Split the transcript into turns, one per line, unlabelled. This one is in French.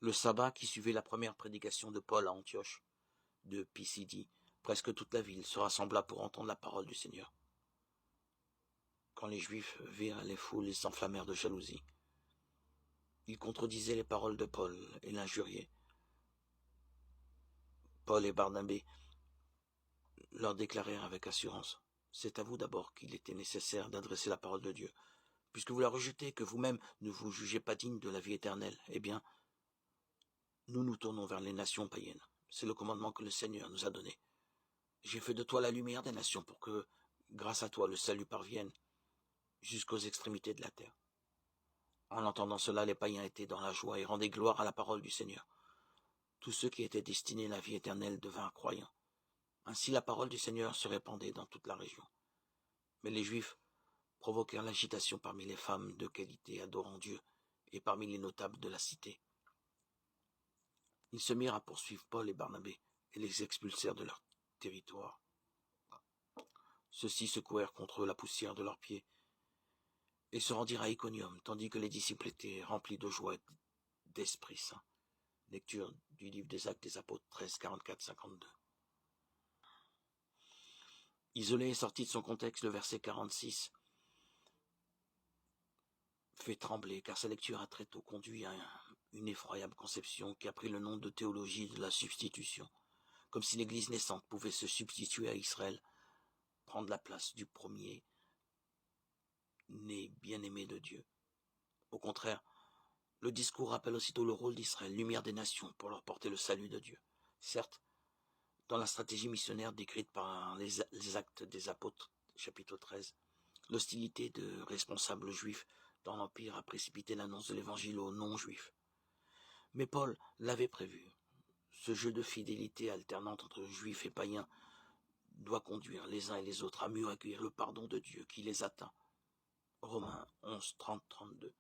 Le sabbat qui suivait la première prédication de Paul à Antioche de Pisidie, presque toute la ville se rassembla pour entendre la parole du Seigneur. Quand les Juifs virent les foules, ils s'enflammèrent de jalousie. Ils contredisaient les paroles de Paul et l'injuriaient. Paul et Barnabé leur déclarèrent avec assurance: « C'est à vous d'abord qu'il était nécessaire d'adresser la parole de Dieu. Puisque vous la rejetez, que vous-même ne vous jugez pas digne de la vie éternelle, eh bien, nous nous tournons vers les nations païennes. C'est le commandement que le Seigneur nous a donné. J'ai fait de toi la lumière des nations pour que, grâce à toi, le salut parvienne jusqu'aux extrémités de la terre. » En entendant cela, les païens étaient dans la joie et rendaient gloire à la parole du Seigneur. Tous ceux qui étaient destinés à la vie éternelle devinrent croyants. Ainsi la parole du Seigneur se répandait dans toute la région. Mais les Juifs provoquèrent l'agitation parmi les femmes de qualité adorant Dieu et parmi les notables de la cité. Ils se mirent à poursuivre Paul et Barnabé et les expulsèrent de leur territoire. Ceux-ci secouèrent contre eux la poussière de leurs pieds et se rendirent à Iconium, tandis que les disciples étaient remplis de joie et d'Esprit Saint. Lecture du livre des Actes des Apôtres 13, 44-52. Isolé et sorti de son contexte, le verset 46 fait trembler, car sa lecture a très tôt conduit à une effroyable conception qui a pris le nom de théologie de la substitution, comme si l'Église naissante pouvait se substituer à Israël, prendre la place du premier né bien-aimé de Dieu. Au contraire, le discours rappelle aussitôt le rôle d'Israël, lumière des nations, pour leur porter le salut de Dieu. Certes, dans la stratégie missionnaire décrite par les Actes des Apôtres, chapitre 13, l'hostilité de responsables juifs dans l'Empire a précipité l'annonce de l'Évangile aux non-juifs. Mais Paul l'avait prévu. Ce jeu de fidélité alternante entre juifs et païens doit conduire les uns et les autres à mieux accueillir le pardon de Dieu qui les atteint. Romains 11, 30, 32.